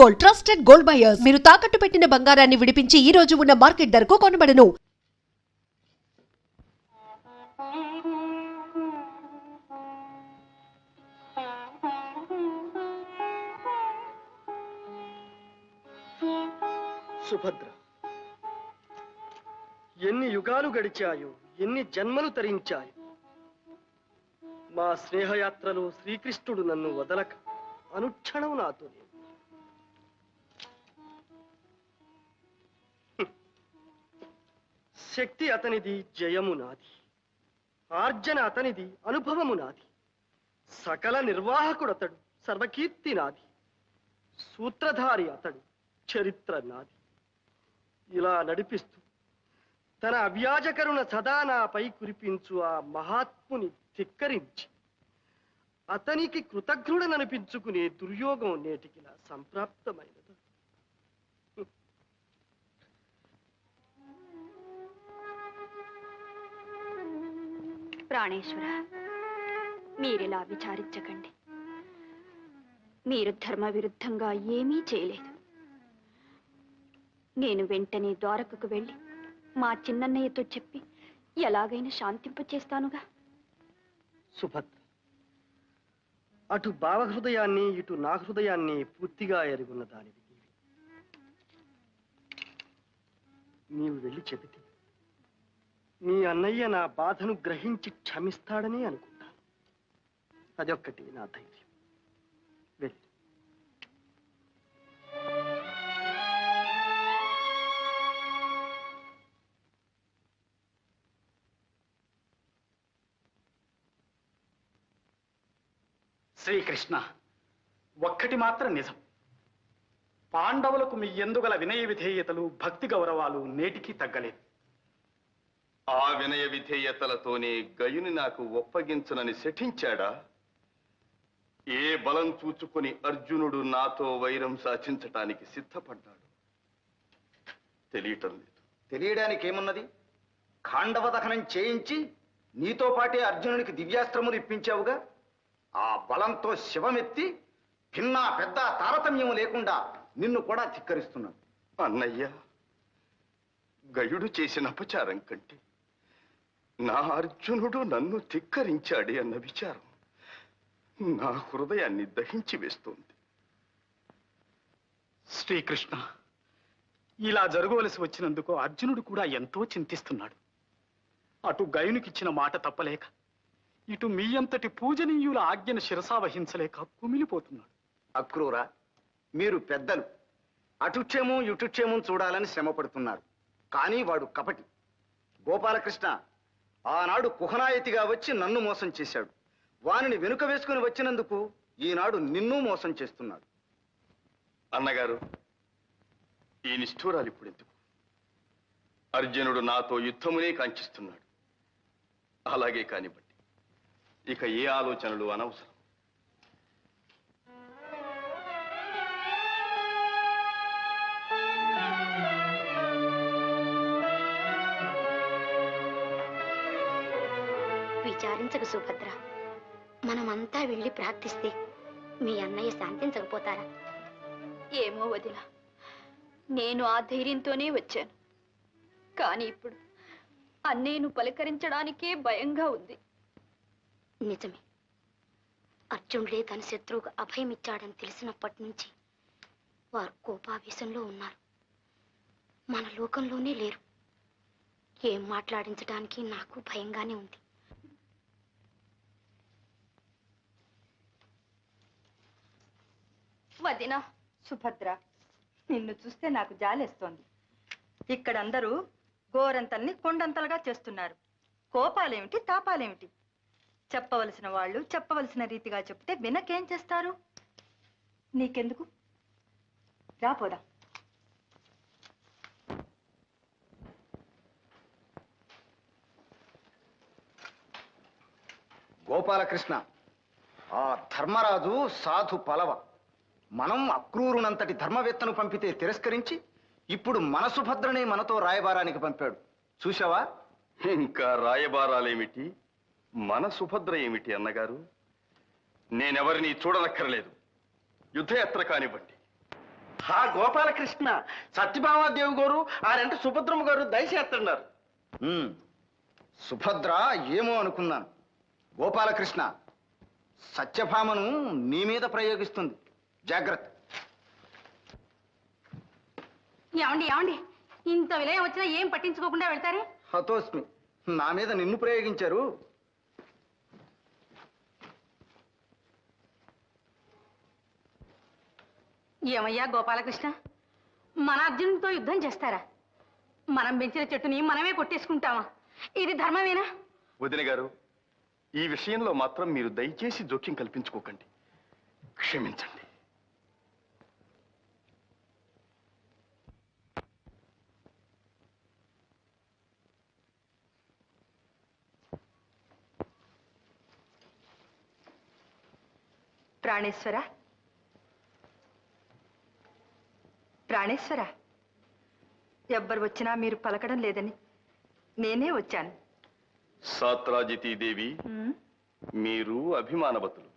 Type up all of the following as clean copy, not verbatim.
Gold, trusted gold buyers. మీరు తాకట్టు పెట్టిన బంగారాన్ని విడిపించి ఈ రోజు ఉన్న మార్కెట్ ధరకు కొనబడను. సుభద్ర, ఎన్ని యుగాలు గడిచాయో, ఎన్ని జన్మలు తరించాయో. మా స్నేహయాత్రలో శ్రీకృష్ణుడు నన్ను వదలక అనుక్షణం నాతోనే. శక్తి అతనిది, జయము నాది. ఆర్జన అతనిది, అనుభవము నాది. సకల నిర్వాహకుడు అతడు, సర్వకీర్తి నాది. సూత్రధారి అతడు, చరిత్ర నాది. ఇలా నడిపిస్తూ తన అవ్యాజకరుణ సదా నాపై కురిపించు ఆ మహాత్ముని ధిక్కరించి అతనికి కృతజ్ఞుడననిపించుకునే దుర్యోగం నేటికిలా సంప్రాప్తమైనది. ప్రాణేశ్వర, మీరిలా విచారించకండి. మీరు ధర్మ విరుద్ధంగా ఏమీ చేయలేదు. నేను వెంటనే ద్వారకకు వెళ్ళి మా చిన్నన్నయ్యతో చెప్పి ఎలాగైనా శాంతింపచేస్తానుగా. సుభద్ర, అటు భావహృదయాన్ని, ఇటు నా హృదయాన్ని పూర్తిగా ఎరుగున్న దానివి నీవు వెళ్ళి చెబితే నీ అన్నయ్య నా బాధను గ్రహించి క్షమిస్తాడని అనుకుంటాను. అదొక్కటి నా ధైర్యం. వెళ్ళి. శ్రీకృష్ణ, ఒక్కటి మాత్రం నిజం. పాండవులకు మీ ఎందుగల వినయ విధేయతలు, భక్తి గౌరవాలు నేటికి తగ్గలేదు. ఆ వినయ విధేయతలతోనే గయుని నాకు ఒప్పగించనని శఠించాడా? ఏ బలం చూచుకొని అర్జునుడు నాతో వైరం సాధించటానికి సిద్ధపడ్డాడు? తెలియటం లేదు. తెలియడానికి ఏమున్నది? ఖాండవ దహనం చేయించి నీతో పాటే అర్జునునికి దివ్యాస్త్రములు ఇప్పించావుగా. ఆ బలంతో శివమెత్తి భిన్న పెద్ద తారతమ్యం లేకుండా నిన్ను కూడా ధిక్కరిస్తున్నాడు. అన్నయ్య, గయుడు చేసిన అపచారం కంటే నా అర్జునుడు నన్ను ధిక్కరించాడే అన్న విచారం నా హృదయాన్ని దహించి వేస్తోంది. శ్రీకృష్ణ, ఇలా జరగవలసి వచ్చినందుకు అర్జునుడు కూడా ఎంతో చింతిస్తున్నాడు. అటు గయునికిచ్చిన మాట తప్పలేక, ఇటు మీ అంతటి పూజనీయుల ఆజ్ఞను శిరసావహించలేక కుమిలిపోతున్నాడు. అక్రూర, మీరు పెద్దలు, అటుక్షేమం ఇటుక్షేమం చూడాలని శ్రమపడుతున్నారు. కానీ వాడు కపటి. గోపాలకృష్ణ ఆనాడు కుహనాయతిగా వచ్చి నన్ను మోసం చేశాడు. వానిని వెనుక వేసుకుని వచ్చినందుకు ఈనాడు నిన్ను మోసం చేస్తున్నాడు. అన్నగారు, ఈ నిష్ఠూరాలు ఇప్పుడు ఎందుకు? అర్జునుడు నాతో యుద్ధమునే కాంక్షిస్తున్నాడు. అలాగే కానివ్వండి, ఇక ఏ ఆలోచనలు అనవసరం. విచారించకు సుభద్ర. మనమంతా వెళ్ళి ప్రార్థిస్తే మీ అన్నయ్య శాంతించకపోతారా? ఏమో వదిన, నేను ఆ ధైర్యంతోనే వచ్చాను. కానీ ఇప్పుడు అన్నయ్యను పలకరించడానికే భయంగా ఉంది. నిజమే, అర్జునుడే తన శత్రువుకు అభయం ఇచ్చాడని తెలిసినప్పటి నుంచి వారు కోపావేశంలో ఉన్నారు. మన లోకంలోనే లేరు. ఏం మాట్లాడించడానికి నాకు భయంగానే ఉంది. వదినా, సుభద్ర, నిన్ను చూస్తే నాకు జాలేస్తోంది. ఇక్కడందరూ గోరంతల్ని కొండంతలుగా చేస్తున్నారు. కోపాలేమిటి, తాపాలేమిటి? చెప్పవలసిన వాళ్ళు చెప్పవలసిన రీతిగా చెప్తే వినకేం చేస్తారు? నీకెందుకు? రాపోదా. గోపాలకృష్ణ, ఆ ధర్మరాజు సాధు పలవ. మనం అక్రూరునంతటి ధర్మవేత్తను పంపితే తిరస్కరించి ఇప్పుడు మన సుభద్రనే మనతో రాయబారానికి పంపాడు. చూశావా? ఇంకా రాయబారాలేమిటి, మన సుభద్ర ఏమిటి అన్నగారు? నేనెవరిని చూడనక్కర్లేదు. యుద్ధయాత్ర కానివ్వండి. ఆ గోపాలకృష్ణ సత్యభామాదేవి గారు ఆరంటే సుభద్రమ్మ గారు దయచేస్తున్నారు. సుభద్ర ఏమో అనుకున్నాను. గోపాలకృష్ణ సత్యభామను నీ మీద ప్రయోగిస్తుంది. జాగ్రత్త. ఏమండి ఏమండి, ఇంత విలయం వచ్చినా ఏం పట్టించుకోకుండా వెళ్తారే? హతోస్మి, నా మీద నిన్ను ప్రయోగించారు. ఏమయ్యా గోపాలకృష్ణ, మన అర్జునుడితో యుద్ధం చేస్తారా? మనం పెంచిన చెట్టుని మనమే కొట్టేసుకుంటామా? ఇది ధర్మమేనా? వదిన గారు, ఈ విషయంలో మాత్రం మీరు దయచేసి జోక్యం కల్పించుకోకండి. క్షమించండి. ప్రాణేశ్వర, ప్రాణేశ్వర, ఎవ్వరు వచ్చినా మీరు పలకడం లేదని నేనే వచ్చాను. సాత్రాజితీదేవి, మీరు అభిమానవతులు.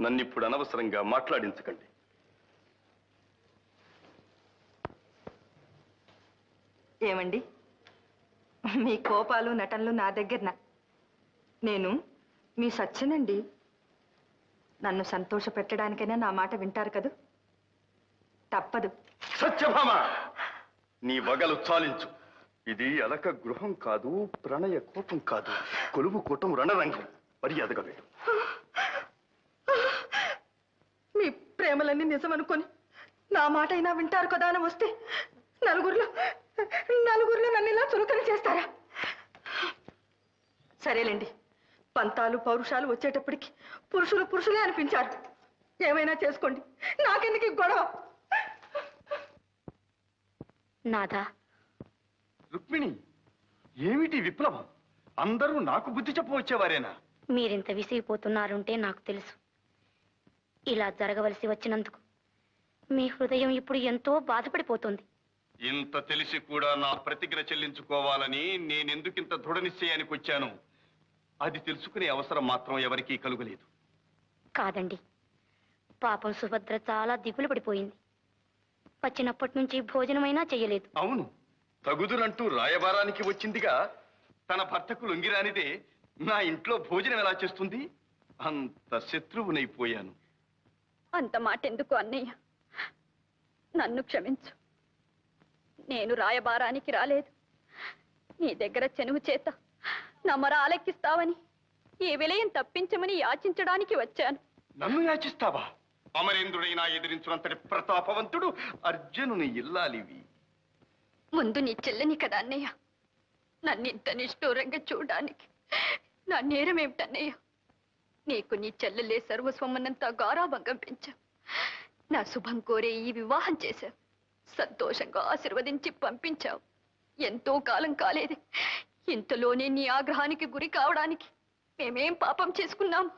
నన్నిప్పుడు అనవసరంగా మాట్లాడించకండి. ఏమండి, మీ కోపాలు నటనలు నా దగ్గరన. నేను మీ సత్యనండి. నన్ను సంతోష పెట్టడానికైనా నా మాట వింటారు కదూ? తప్పదు. సత్యభామ, నీ వగలు చాలించు. ఇది అలక గృహం కాదు, ప్రణయ కోపం కాదు, కొలువు కూటం రణరంగం. మర్యాదగా వెళ్ళు. మీ ప్రేమలన్నీ నిజమనుకొని నా మాట అయినా వింటారు కదా అని వస్తే నలుగురిలో నన్ను ఇలా చురుకన చేస్తారా? సరేలేండి, పంతాలు పౌరుషాలు వచ్చేటప్పటికి పురుషులే అనిపించారు. ఏమైనా చేసుకోండి, నాకెందుకు ఈ గొడవ? నాథా. రుక్మిణి, ఏమిటి విప్లవం? అందరూ నాకు బుద్ధి చెప్పవచ్చేవారేనా? మీరింత విసిగిపోతున్నారంటే నాకు తెలుసు. ఇలా జరగవలసి వచ్చినందుకు మీ హృదయం ఇప్పుడు ఎంతో బాధపడిపోతుంది. ఇంత తెలిసి కూడా నా ప్రతిజ్ఞ చెల్లించుకోవాలని నేనెందుకింత దృఢ నిశ్చయానికి వచ్చాను, అది తెలుసుకునే అవసరం మాత్రం ఎవరికీ కలుగలేదు. కాదండి, పాపం సుభద్ర చాలా దిగులు పడిపోయింది. వచ్చినప్పటి నుంచి భోజనమైనా చెయ్యలేదు. అవును, తగుదునంటూ రాయబారానికి వచ్చిందిగా. తన భర్తకు లొంగిరానిదే నా ఇంట్లో భోజనం ఎలా చేస్తుంది? అంత శత్రువునైపోయాను. అంత మాట ఎందుకు అన్నయ్య? నన్ను క్షమించు. నేను రాయబారానికి రాలేదు. నీ దగ్గర చెనువు చేత నా మర ఆలెక్కిస్తావని, ఈ విలయం తప్పించమని యాచించడానికి వచ్చాను. నన్ను యాచిస్తావా? అమరేంద్రుడైనా ఎదిరించినంతటి ప్రతాపవంతుడు అర్జునుని ఇల్లాలివి. ముందు నీ చెల్లని కదా అన్నయ్య. నన్ను ఇంత నిష్ఠూరంగా చూడడానికి నా నేరం ఏమిటన్నయ్య? నీకు నీ చెల్లెలే సర్వస్వమన్నంత గారాభంగం పెంచావు. నా శుభం కోరే ఈ వివాహం చేశావు. సంతోషంగా ఆశీర్వదించి పంపించావు. ఎంతో కాలం కాలేదు, ఇంతలోనే నీ ఆగ్రహానికి గురి కావడానికి మేమేం పాపం చేసుకున్నాము?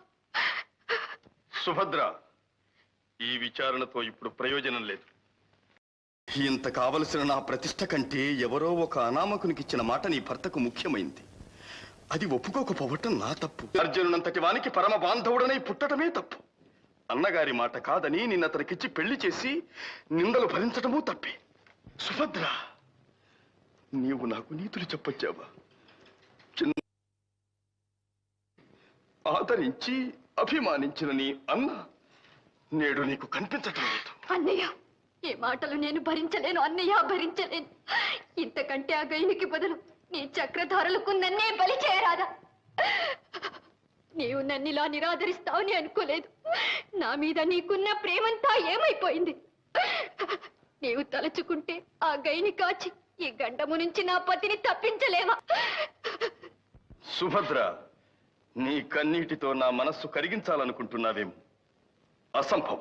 సుభద్ర, ఈ విచారణతో ఇప్పుడు ప్రయోజనం లేదు. ఇంత కావలసిన నా ప్రతిష్ట కంటే ఎవరో ఒక అనామకునికిచ్చిన మాట నీ భర్తకు ముఖ్యమైంది. అది ఒప్పుకోకపోవటం నా తప్పు. అర్జునునంతటి వానికి పరమ బాంధవుడనై పుట్టడమే తప్పు. అన్నగారి మాట కాదని నిన్నతనికిచ్చి పెళ్లి చేసి నిందలు భరించటమూ తప్పే. సుభద్ర, నీవు నాకు నీతులు చెప్పొచ్చావా? ఆదరించి అభిమానించిన నీ అన్న నేడు నీకు కనిపించటం లేదు. అన్నయ్య, ఈ మాటలు నేను భరించలేను అన్నయ్య, భరించలేను. ఇంతకంటే ఆ గైనికి బదులు నీ చక్రధారులకు నన్నే బలి చేయరాదా? నీవు నన్నిలా నిరాదరిస్తావని అనుకోలేదు. నా మీద నీకున్న ప్రేమంతా ఏమైపోయింది? నీవు తలుచుకుంటే ఆ గైని కాచి ఈ గండము నుంచి నా పతిని తప్పించలేవా? సుభద్ర, నీ కన్నీటితో నా మనస్సు కరిగించాలనుకుంటున్నావేమో. అసంభవం.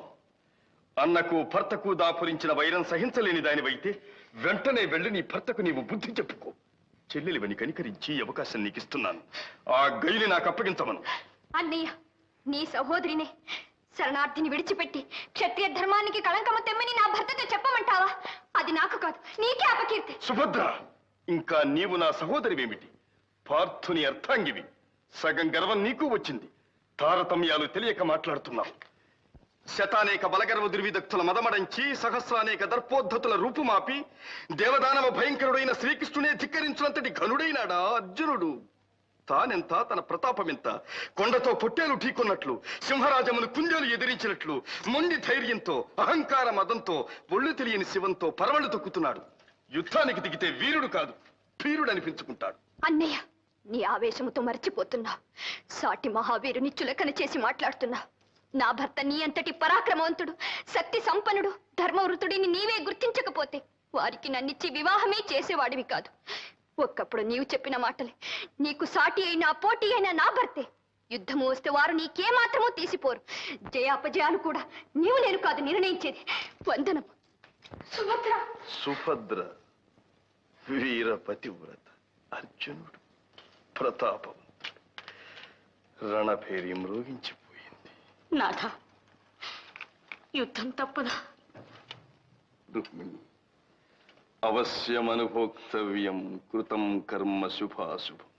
అన్నకు భర్తకు దాపురించిన వైరం సహించలేని దానివైతే వెంటనే వెళ్ళి నీ భర్తకు నీవు బుద్ధి చెప్పుకో. చెల్లెలివని కనికరించి అవకాశం నీకు ఇస్తున్నాను. ఆ గైని నాకు అప్పగించమను. అన్నయ్య, నీ సహోదరినే శరణార్థిని విడిచిపెట్టి క్షత్రియ ధర్మానికి కళంకము తెమ్మని నా భర్తతో చెప్పమంటావా? అది నాకు కాదు, నీకే అపకీర్తి. సుభద్ర, ఇంకా నీవు నా సహోదరివేమిటి? పార్థుని అర్థాంగివి. సగం గర్వం నీకు వచ్చింది. తారతమ్యాలు తెలియక మాట్లాడుతున్నావు. శతానేక బలగర్వ దుర్విదక్తుల మదమడంచి సహస్రానేక దర్పోద్ధతుల రూపుమాపి దేవదానవ భయంకరుడైన శ్రీకృష్ణునే ధిక్కరించినంతటి ఘనుడైనాడా అర్జునుడు. తానెంత, తన ప్రతాపమెంత. కొండతో పొట్టేలు ఢీకొన్నట్లు, సింహరాజమును కుంజలు ఎదిరించినట్లు మొండి ధైర్యంతో, అహంకార మదంతో, ఒళ్ళు తెలియని శివంతో పరవళ్లు తొక్కుతున్నాడు. యుద్ధానికి దిగితే వీరుడు కాదు, భీరుడు అనిపించుకుంటాడు. అన్నయ్య, నీ ఆవేశముతో మర్చిపోతున్నావు. సాటి మహావీరుని చులకన చేసి మాట్లాడుతున్నావు. నా భర్త నీ అంతటి పరాక్రమవంతుడు, శక్తి సంపన్నుడు, ధర్మవృతుడిని నీవే గుర్తించకపోతే వారికి నన్నిచ్చి వివాహమే చేసేవాడివి కాదు. ఒక్కప్పుడు నీవు చెప్పిన మాటలే నీకు సాటి అయినా పోటీ అయినా నా భర్తే. యుద్ధము వస్తే వారు నీకేమాత్రమూ తీసిపోరు. జయాపజయాలు కూడా నీవు నేను కాదు నిర్ణయించేది. వందనం. సుభద్ర. సుభద్ర, వీరపతివ్రత, అర్జునుడు ప్రతాపం, రణభేరి మ్రోగించిపోయింది. నాథ, యుద్ధం తప్పదా? రుక్మిణి, అవశ్యమనుభోక్తవ్యం కృతం కర్మ శుభాశుభం.